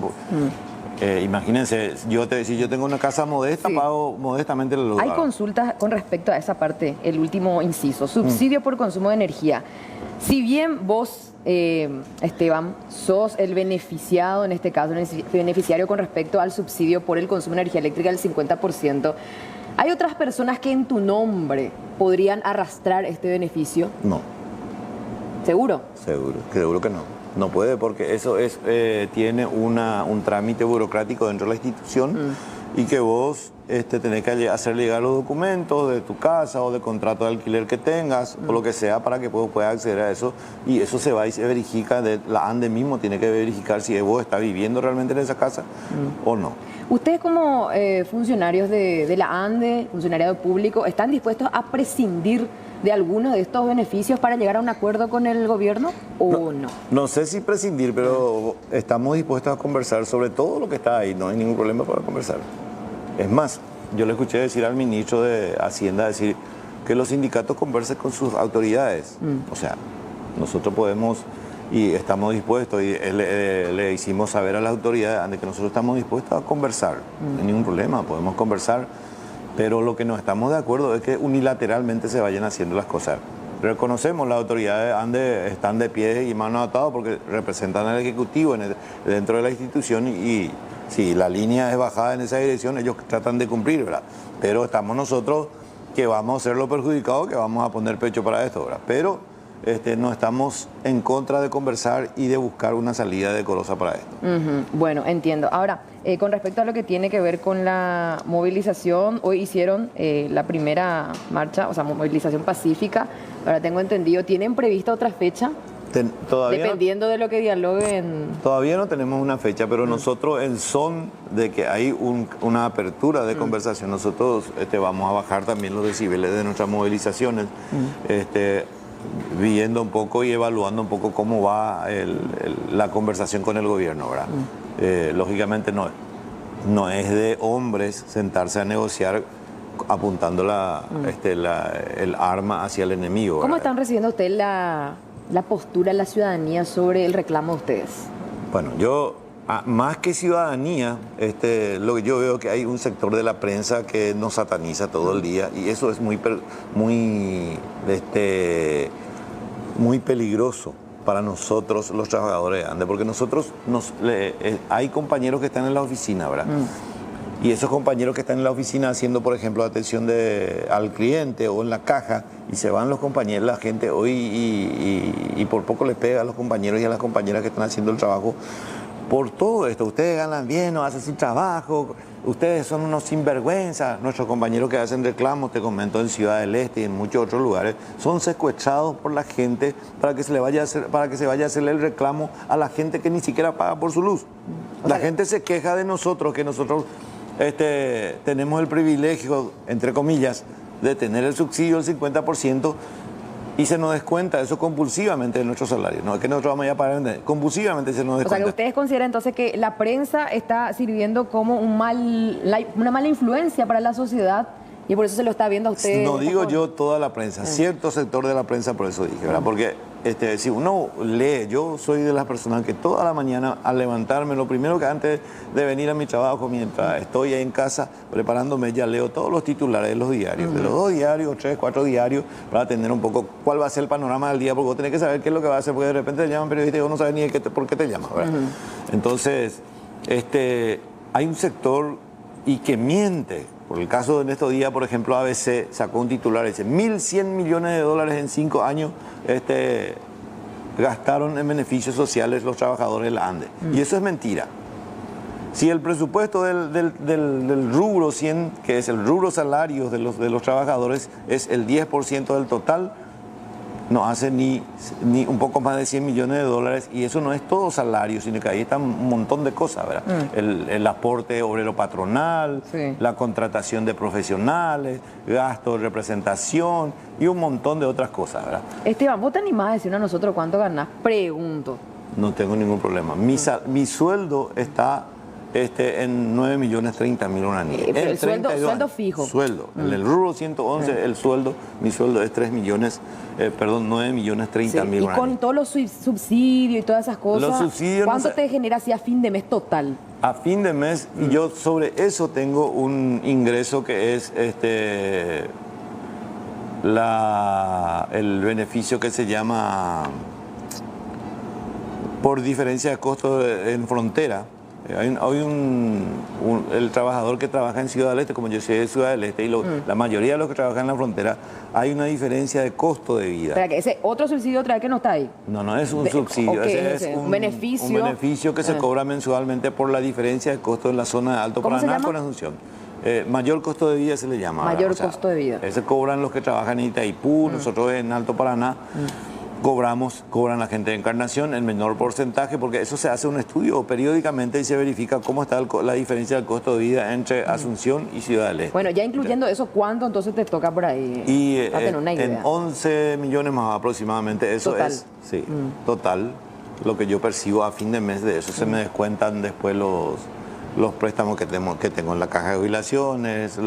Imagínense, si yo tengo una casa modesta, pago modestamente el lugar. Hay consultas con respecto a esa parte, el último inciso, subsidio por consumo de energía. Si bien vos, Esteban, sos el beneficiado, en este caso, el beneficiario con respecto al subsidio por el consumo de energía eléctrica del 50%, ¿hay otras personas que en tu nombre podrían arrastrar este beneficio? No. ¿Seguro? Seguro que no. No puede porque eso tiene un trámite burocrático dentro de la institución y que vos tenés que hacer llegar los documentos de tu casa o de contrato de alquiler que tengas o lo que sea para que vos puedas acceder a eso y eso se va y se verifica, la ANDE mismo tiene que verificar si vos estás viviendo realmente en esa casa o no. ¿Ustedes como funcionarios de la ANDE, funcionariado público, están dispuestos a prescindir de algunos de estos beneficios para llegar a un acuerdo con el gobierno o no? No sé si prescindir, pero estamos dispuestos a conversar sobre todo lo que está ahí, no hay ningún problema para conversar. Es más, yo le escuché decir al ministro de Hacienda decir que los sindicatos conversen con sus autoridades. O sea, nosotros podemos y estamos dispuestos y le hicimos saber a las autoridades de que nosotros estamos dispuestos a conversar. No hay ningún problema, podemos conversar. Pero lo que no estamos de acuerdo es que unilateralmente se vayan haciendo las cosas. Reconocemos, las autoridades están de pie y manos atadas porque representan al Ejecutivo dentro de la institución y si la línea es bajada en esa dirección, ellos tratan de cumplir, ¿verdad? Pero estamos nosotros que vamos a ser los perjudicados, que vamos a poner pecho para esto, ¿verdad? Pero no estamos en contra de conversar y de buscar una salida decorosa para esto. Bueno, entiendo. Ahora, con respecto a lo que tiene que ver con la movilización, hoy hicieron la primera marcha, o sea, movilización pacífica. Ahora tengo entendido, ¿tienen prevista otra fecha? Dependiendo de lo que dialoguen. Todavía no tenemos una fecha, pero nosotros en son de que hay una apertura de conversación, nosotros vamos a bajar también los decibeles de nuestras movilizaciones. Viendo un poco y evaluando un poco cómo va la conversación con el gobierno, ¿verdad? Lógicamente no es de hombres sentarse a negociar apuntando el arma hacia el enemigo, ¿verdad? ¿Cómo están recibiendo usted la postura de la ciudadanía sobre el reclamo de ustedes? Bueno, yo, más que ciudadanía, lo que yo veo que hay un sector de la prensa que nos sataniza todo el día y eso es muy peligroso para nosotros los trabajadores de ANDE, porque nosotros hay compañeros que están en la oficina, ¿verdad? Y esos compañeros que están en la oficina haciendo, por ejemplo, atención al cliente o en la caja, y se van los compañeros, la gente hoy y por poco les pega a los compañeros y a las compañeras que están haciendo el trabajo. Por todo esto, ustedes ganan bien, no hacen su trabajo, ustedes son unos sinvergüenzas. Nuestros compañeros que hacen reclamos, te comento, en Ciudad del Este y en muchos otros lugares, son secuestrados por la gente para que se vaya a hacerle el reclamo a la gente que ni siquiera paga por su luz. La gente se queja de nosotros, que nosotros tenemos el privilegio, entre comillas, de tener el subsidio del 50%, y se nos descuenta eso compulsivamente de nuestro salario. No es que nosotros vamos a ir a pagar, compulsivamente se nos O sea, descuenta. que ustedes consideran entonces que la prensa está sirviendo como una mala influencia para la sociedad y por eso se lo está viendo a ustedes. No digo yo toda la prensa, cierto sector de la prensa, por eso dije, ¿verdad? Porque si uno lee, yo soy de las personas que toda la mañana al levantarme, lo primero que antes de venir a mi trabajo, mientras estoy ahí en casa preparándome, ya leo todos los titulares de los diarios, de los 2 diarios, 3, 4 diarios, para tener un poco cuál va a ser el panorama del día, porque vos tenés que saber qué es lo que va a hacer, porque de repente te llaman periodistas y vos no sabes ni por qué te llaman, ¿verdad? Entonces, hay un sector y que miente. Por el caso de estos días, por ejemplo, ABC sacó un titular, dice, 1.100 millones de dólares en 5 años gastaron en beneficios sociales los trabajadores de la ANDE. Y eso es mentira. Si el presupuesto del rubro 100, que es el rubro salarios de los trabajadores, es el 10% del total, no hace ni un poco más de 100 millones de dólares, y eso no es todo salario, sino que ahí están un montón de cosas, ¿verdad? El aporte obrero patronal, Sí. la contratación de profesionales, gastos de representación y un montón de otras cosas, ¿verdad? Esteban, ¿vos te animás a decirnos a nosotros cuánto ganás? Pregunto. No tengo ningún problema. Mi sueldo está en 9.030.000 guaraníes. Pero el 32 sueldo años. fijo. Sueldo. En el rubro 111, mi sueldo es 9.030.000 Sí, y guaraníes. con todos los subsidios y todas esas cosas, Los subsidios no ¿cuánto sé. te genera así a fin de mes total? A fin de mes, y yo sobre eso tengo un ingreso que es el beneficio que se llama por diferencia de costo en frontera. Hay el trabajador que trabaja en Ciudad del Este, como yo soy de Ciudad del Este, y la mayoría de los que trabajan en la frontera, hay una diferencia de costo de vida. Espera, que ese otro subsidio otra vez que no está ahí. No es un subsidio, ok, ese es un beneficio. un beneficio que se cobra mensualmente por la diferencia de costo en la zona de Alto ¿Cómo se Paraná llama? con Asunción. Mayor costo de vida se le llama. Mayor ¿verdad? costo de vida. Ese cobran los que trabajan en Itaipú, nosotros en Alto Paraná. Cobran la gente de Encarnación el menor porcentaje, porque eso se hace un estudio periódicamente y se verifica cómo está la diferencia del costo de vida entre Asunción y Ciudad del Este. Bueno, ya incluyendo eso, ¿cuánto entonces te toca por ahí? Y Para tener una idea. en 11 millones más aproximadamente, eso Total. es, sí, total, lo que yo percibo a fin de mes. De eso se me descuentan después los préstamos que tengo en la caja de jubilaciones,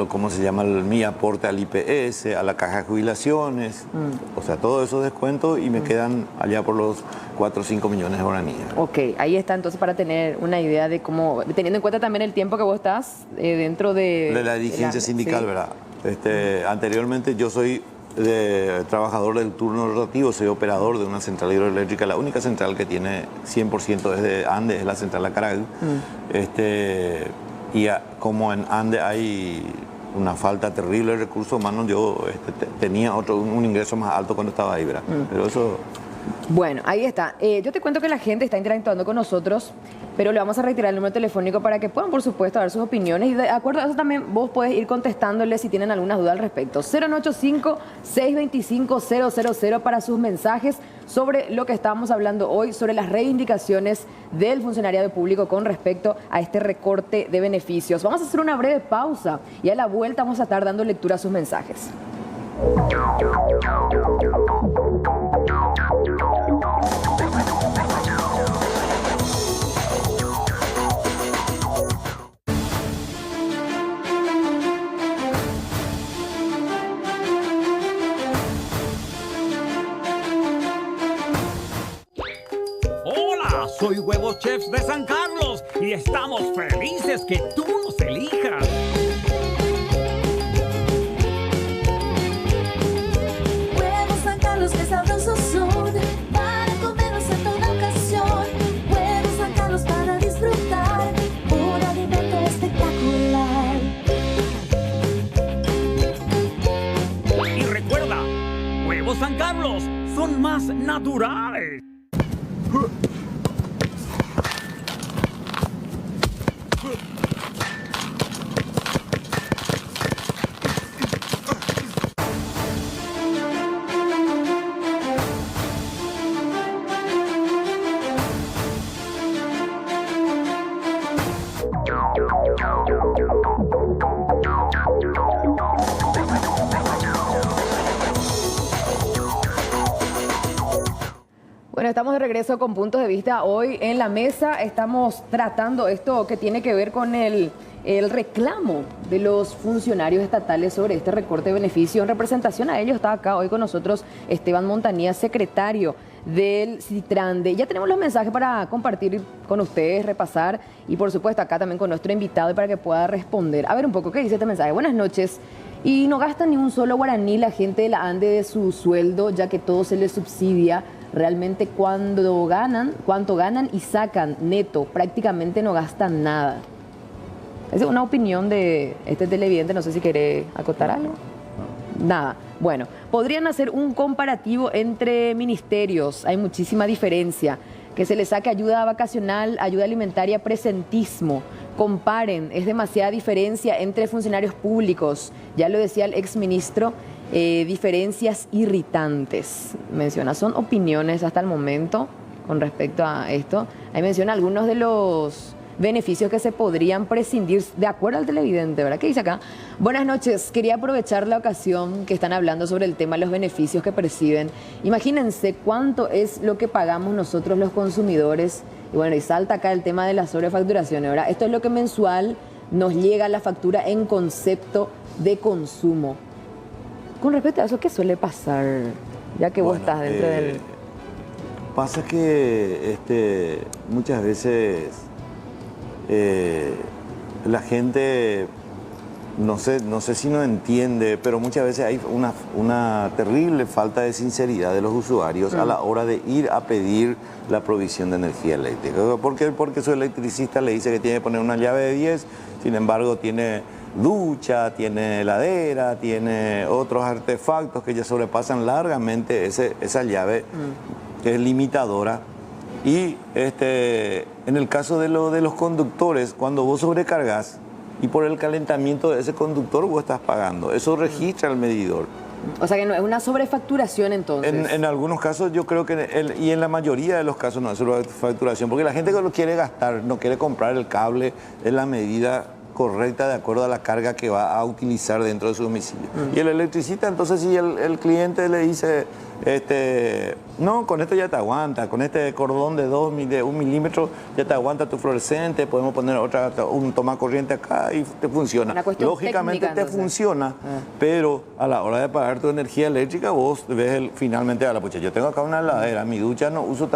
¿cómo se llama? Mi aporte al IPS, a la caja de jubilaciones, o sea, todos esos descuentos, y me quedan allá por los 4 o 5 millones de guaraníes. Ok, ahí está entonces para tener una idea de cómo, teniendo en cuenta también el tiempo que vos estás dentro de La dirigencia sindical, sí. ¿verdad? Anteriormente yo soy trabajador del turno rotativo, soy operador de una central hidroeléctrica, la única central que tiene 100% desde Andes es la central Acaragüe. Y como en Andes hay una falta terrible de recursos humanos, yo tenía un ingreso más alto cuando estaba ahí, ¿verdad? Pero eso... Bueno, ahí está. Yo te cuento que la gente está interactuando con nosotros, pero le vamos a retirar el número telefónico para que puedan, por supuesto, dar sus opiniones. Y de acuerdo a eso también vos podés ir contestándoles si tienen alguna duda al respecto. 085-625-000 para sus mensajes sobre lo que estábamos hablando hoy, sobre las reivindicaciones del funcionariado público con respecto a este recorte de beneficios. Vamos a hacer una breve pausa y a la vuelta vamos a estar dando lectura a sus mensajes. Hola, soy Huevos Chefs de San Carlos y estamos felices que tú nos elijas. Huevos San Carlos, qué sabrosos son, para comerlos en toda ocasión. Huevos San Carlos para disfrutar, un alimento espectacular. Y recuerda, Huevos San Carlos son más naturales. Bueno, estamos de regreso con Puntos de Vista. Hoy en la mesa estamos tratando esto que tiene que ver con el reclamo de los funcionarios estatales sobre este recorte de beneficio. En representación a ellos está acá hoy con nosotros Esteban Montañía, secretario del Citrande. Ya tenemos los mensajes para compartir con ustedes, repasar y por supuesto acá también con nuestro invitado para que pueda responder. A ver un poco, ¿qué dice este mensaje? Buenas noches. Y no gasta ni un solo guaraní la gente de la ANDE de su sueldo, ya que todo se les subsidia. Realmente cuánto ganan y sacan neto, prácticamente no gastan nada. Esa es una opinión de este televidente, no sé si quiere acotar algo. Nada. Bueno, podrían hacer un comparativo entre ministerios, hay muchísima diferencia. Que se les saque ayuda vacacional, ayuda alimentaria, presentismo. Comparen, es demasiada diferencia entre funcionarios públicos. Ya lo decía el exministro, diferencias irritantes. Menciona, son opiniones hasta el momento con respecto a esto. Ahí menciona algunos de los beneficios que se podrían prescindir, de acuerdo al televidente, ¿verdad? ¿Qué dice acá? Buenas noches, quería aprovechar la ocasión que están hablando sobre el tema de los beneficios que perciben. Imagínense cuánto es lo que pagamos nosotros los consumidores. Y bueno, y salta acá el tema de las sobrefacturaciones, ¿verdad? Esto es lo que mensual nos llega a la factura en concepto de consumo. Con respecto a eso, ¿qué suele pasar? Ya que vos estás dentro del... Pasa que muchas veces la gente, no sé si no entiende, pero muchas veces hay una terrible falta de sinceridad de los usuarios a la hora de ir a pedir la provisión de energía eléctrica. Porque su electricista le dice que tiene que poner una llave de 10, sin embargo tiene ducha, tiene heladera, tiene otros artefactos que ya sobrepasan largamente esa llave que es limitadora. Y en el caso de los conductores, cuando vos sobrecargas y por el calentamiento de ese conductor vos estás pagando, eso registra el medidor. O sea que no es una sobrefacturación entonces. En algunos casos yo creo que, y en la mayoría de los casos no es sobrefacturación, porque la gente que lo quiere gastar, no quiere comprar el cable en la medida correcta de acuerdo a la carga que va a utilizar dentro de su domicilio. Y el electricista, entonces si el cliente le dice, no, con esto ya te aguanta, con este cordón de 1 milímetro ya te aguanta tu fluorescente, podemos poner un toma corriente acá y te funciona. Lógicamente técnica, te funciona, pero a la hora de pagar tu energía eléctrica vos ves finalmente, pucha, yo tengo acá una heladera, mi ducha no uso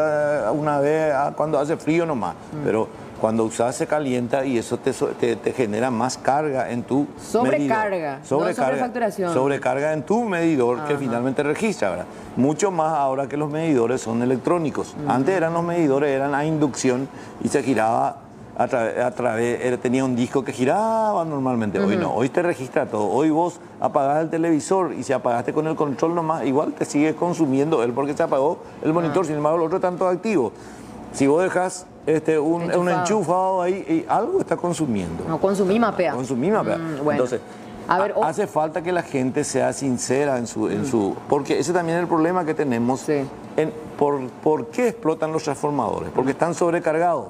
una vez cuando hace frío nomás, pero cuando usas se calienta y eso te genera más carga en tu sobrecarga, medidor. Sobrefacturación. Sobrecarga en tu medidor que finalmente registra, ¿verdad? Mucho más ahora que los medidores son electrónicos. Antes los medidores eran a inducción y se giraba a través, tenía un disco que giraba normalmente. Hoy no, hoy te registra todo. Hoy vos apagás el televisor y si apagaste con el control nomás, igual te sigue consumiendo él porque se apagó el monitor, sin embargo el otro está todo activo. Si vos dejas un enchufado ahí, y algo está consumiendo. No, consumí mapea. Bueno. Entonces, hace falta que la gente sea sincera en su porque ese también es el problema que tenemos. Sí. ¿Por qué explotan los transformadores? Porque están sobrecargados.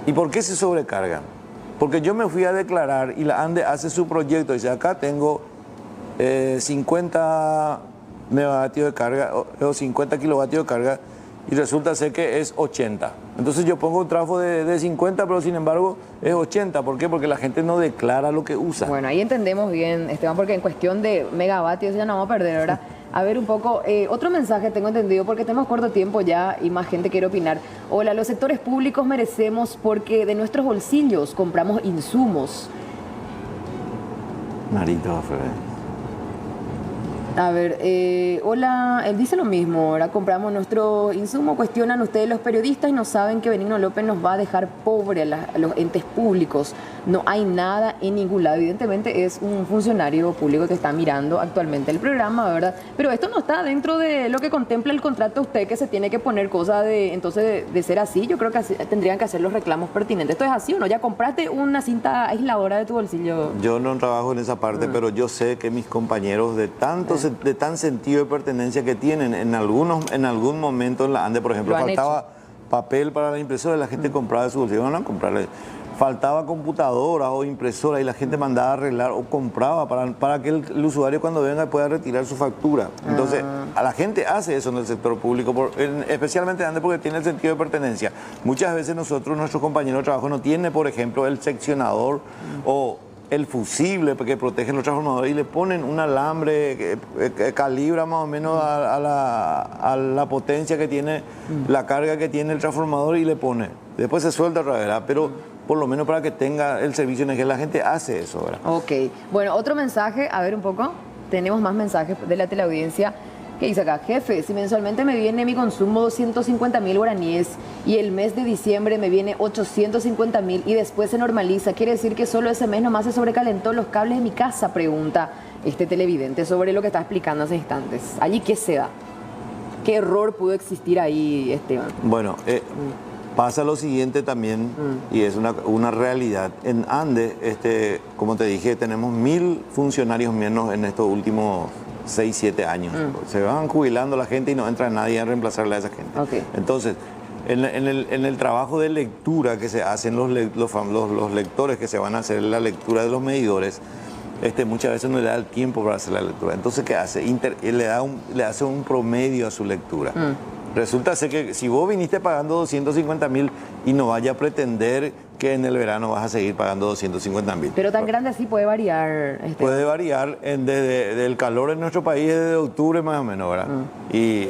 ¿Y por qué se sobrecargan? Porque yo me fui a declarar y la ANDE hace su proyecto y dice, acá tengo 50 megavatios de carga o 50 kilovatios de carga, y resulta ser que es 80. Entonces yo pongo un trafo de 50, pero sin embargo es 80. ¿Por qué? Porque la gente no declara lo que usa. Bueno, ahí entendemos bien, Esteban, porque en cuestión de megavatios ya no vamos a perder, ¿verdad? A ver un poco, otro mensaje tengo entendido, porque tenemos corto tiempo ya y más gente quiere opinar. Hola, los sectores públicos merecemos porque de nuestros bolsillos compramos insumos. Marito, A ver, hola, él dice lo mismo, ahora compramos nuestro insumo, cuestionan ustedes los periodistas y no saben que Benigno López nos va a dejar pobre a los entes públicos. No hay nada en ningún lado. Evidentemente es un funcionario público que está mirando actualmente el programa, ¿verdad? Pero esto no está dentro de lo que contempla el contrato usted, que se tiene que poner cosas entonces de ser así, yo creo que tendrían que hacer los reclamos pertinentes. ¿Esto es así o no? ¿Ya compraste una cinta aisladora de tu bolsillo? Yo no trabajo en esa parte, pero yo sé que mis compañeros de tan sentido de pertenencia que tienen en algún momento en la ANDE, por ejemplo, faltaba papel para la impresora, la gente compraba de su bolsillo, no comprarle. faltaba computadoras o impresoras y la gente mandaba a arreglar o compraba para que el usuario cuando venga pueda retirar su factura. Entonces, a la gente hace eso en el sector público, especialmente antes porque tiene el sentido de pertenencia. Muchas veces nuestros compañeros de trabajo no tienen, por ejemplo, el seccionador o el fusible que protege los transformadores y le ponen un alambre que calibra más o menos a la potencia que tiene, la carga que tiene el transformador y le pone. Después se suelta otra vez, ¿verdad? Pero por lo menos para que tenga el servicio en el que la gente hace eso, ¿verdad? Ok. Bueno, otro mensaje, a ver un poco. Tenemos más mensajes de la teleaudiencia. ¿Qué dice acá? Jefe, si mensualmente me viene mi consumo 250.000 guaraníes y el mes de diciembre me viene 850.000 y después se normaliza, ¿quiere decir que solo ese mes nomás se sobrecalentó los cables de mi casa? Pregunta este televidente sobre lo que está explicando hace instantes. ¿Allí qué se da? ¿Qué error pudo existir ahí, Esteban? Bueno, pasa lo siguiente también, y es una realidad. En Ande, como te dije, tenemos 1.000 funcionarios menos en estos últimos 6, 7 años. Se van jubilando la gente y no entra nadie a reemplazarle a esa gente. Okay. Entonces, en el trabajo de lectura que se hacen los lectores que se van a hacer la lectura de los medidores, muchas veces no le da el tiempo para hacer la lectura. Entonces, ¿qué hace? Le hace un promedio a su lectura. Resulta ser que si vos viniste pagando 250.000 y no vaya a pretender que en el verano vas a seguir pagando 250.000. Pero tan grande así puede variar. Puede variar desde el calor en nuestro país desde octubre más o menos, ¿verdad? Y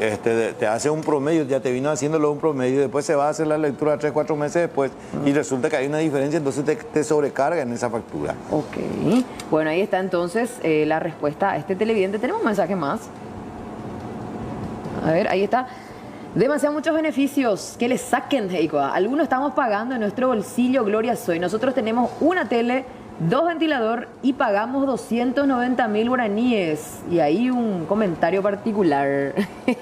te hace un promedio, ya te vino haciéndolo un promedio, después se va a hacer la lectura 3, 4 meses después y resulta que hay una diferencia, entonces te sobrecarga en esa factura. Ok. Bueno, ahí está entonces la respuesta a este televidente. Tenemos un mensaje más. A ver, ahí está. Demasiado muchos beneficios que le saquen, Heico. Algunos estamos pagando en nuestro bolsillo, Gloria Soy. Nosotros tenemos una tele, 2 ventilador y pagamos 290.000 guaraníes. Y ahí un comentario particular,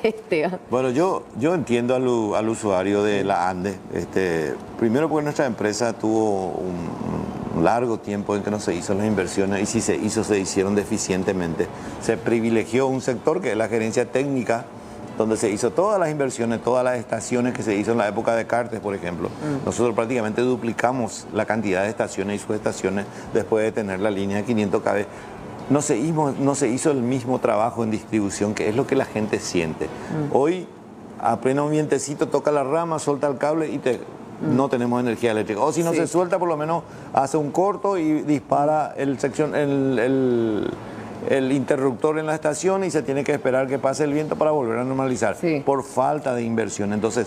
Esteban. Bueno, yo entiendo al usuario de la ANDE. Primero porque nuestra empresa tuvo un largo tiempo en que no se hizo las inversiones y si se hicieron deficientemente. Se privilegió un sector que es la gerencia técnica, donde se hizo todas las inversiones, todas las estaciones que se hizo en la época de Cartes, por ejemplo. Nosotros prácticamente duplicamos la cantidad de estaciones y subestaciones después de tener la línea de 500 kV. No se hizo el mismo trabajo en distribución, que es lo que la gente siente. Hoy, a pleno vientecito, toca la rama, suelta el cable y no tenemos energía eléctrica. O si no se suelta, por lo menos hace un corto y dispara el interruptor en la estación y se tiene que esperar que pase el viento para volver a normalizar, por falta de inversión. Entonces,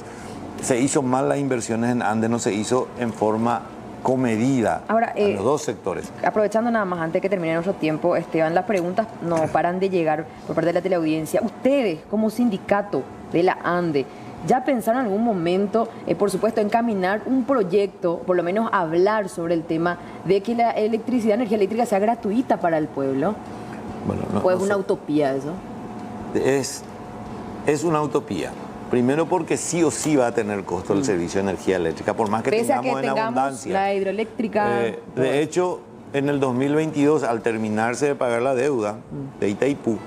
se hizo mal las inversiones en Ande, no se hizo en forma comedida. Ahora, a los dos sectores. Aprovechando nada más, antes que termine nuestro tiempo, Esteban, las preguntas no paran de llegar por parte de la teleaudiencia. Ustedes, como sindicato de la Ande, ¿ya pensaron en algún momento, por supuesto, encaminar un proyecto, por lo menos hablar sobre el tema de que la energía eléctrica sea gratuita para el pueblo? Bueno, ¿O es una utopía eso? Es una utopía. Primero porque sí o sí va a tener costo el servicio de energía eléctrica, por más que tengamos en abundancia. La hidroeléctrica. De hecho, en el 2022, al terminarse de pagar la deuda de Itaipú,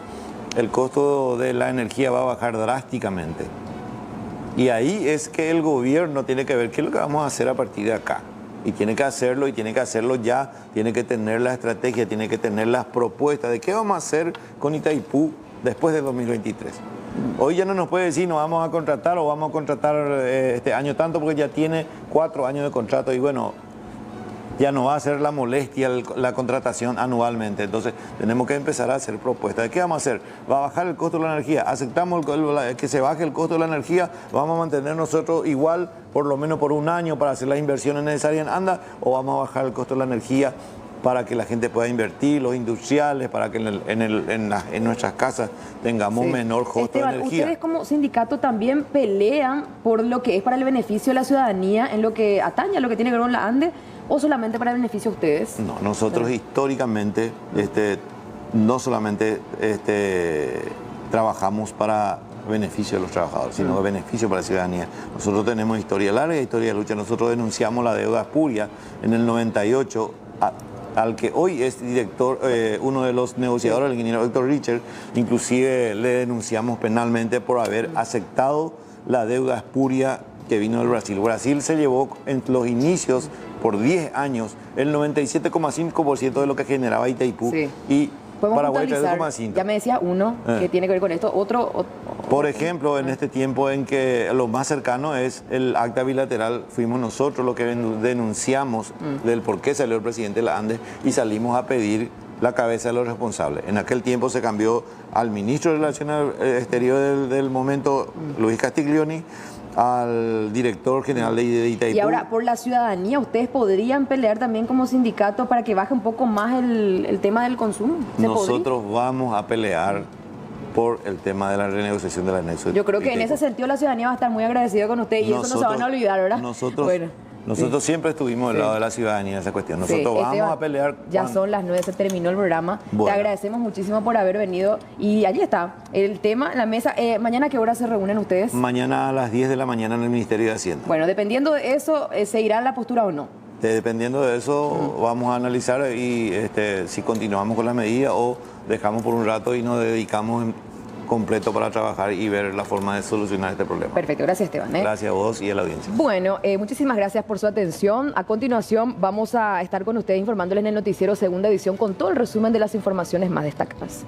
el costo de la energía va a bajar drásticamente. Y ahí es que el gobierno tiene que ver qué es lo que vamos a hacer a partir de acá. Y tiene que hacerlo ya, tiene que tener la estrategia, tiene que tener las propuestas de qué vamos a hacer con Itaipú después de 2023. Hoy ya no nos puede decir no vamos a contratar o vamos a contratar este año tanto porque ya tiene 4 años de contrato y bueno, ya no va a ser la molestia la contratación anualmente. Entonces tenemos que empezar a hacer propuestas. ¿De qué vamos a hacer? ¿Va a bajar el costo de la energía? ¿Aceptamos que se baje el costo de la energía? ¿Vamos a mantener nosotros igual por lo menos por un año para hacer las inversiones necesarias en ANDA? ¿O vamos a bajar el costo de la energía para que la gente pueda invertir, los industriales, para que en nuestras casas tengamos menor costo Esteban, de energía? ¿ustedes como sindicato también pelean por lo que es para el beneficio de la ciudadanía en lo que atañe a lo que tiene que ver con la ANDE? ¿O solamente para el beneficio de ustedes? No, nosotros históricamente no solamente trabajamos para beneficio de los trabajadores, sino beneficio para la ciudadanía. Nosotros tenemos larga historia de lucha. Nosotros denunciamos la deuda espuria en el 98 al que hoy es director, uno de los negociadores, el ingeniero Héctor Richard, inclusive le denunciamos penalmente por haber aceptado la deuda espuria que vino del Brasil. Brasil se llevó en los inicios por 10 años el 97,5% de lo que generaba Itaipú Sí. y Podemos Paraguay puntualizar. 3,5%. Ya me decía uno que tiene que ver con esto. Por ejemplo, en este tiempo en que lo más cercano es el acta bilateral, fuimos nosotros los que denunciamos del por qué salió el presidente de la ANDE y salimos a pedir la cabeza de los responsables. En aquel tiempo se cambió al ministro de Relaciones Exteriores del momento, Luis Castiglioni, al director general de Itaipú. Y ahora, por la ciudadanía, ¿ustedes podrían pelear también como sindicato para que baje un poco más el tema del consumo? ¿Se podría? Nosotros vamos a pelear por el tema de la renegociación del anexo. Yo creo que en ese sentido la ciudadanía va a estar muy agradecida con usted y eso no se van a olvidar, ¿verdad? Nosotros siempre estuvimos del lado de la ciudadanía en esa cuestión. Nosotros vamos Esteban, a pelear. Ya son las 9, se terminó el programa. Bueno. Te agradecemos muchísimo por haber venido. Y allí está, el tema, la mesa. ¿Mañana a qué hora se reúnen ustedes? Mañana a las 10 de la mañana en el Ministerio de Hacienda. Bueno, dependiendo de eso, ¿se irá la postura o no? Dependiendo de eso, vamos a analizar y si continuamos con la medida o dejamos por un rato y nos dedicamos completo para trabajar y ver la forma de solucionar este problema. Perfecto, gracias Esteban. Gracias a vos y a la audiencia. Bueno, muchísimas gracias por su atención. A continuación vamos a estar con ustedes informándoles en el noticiero Segunda Edición con todo el resumen de las informaciones más destacadas.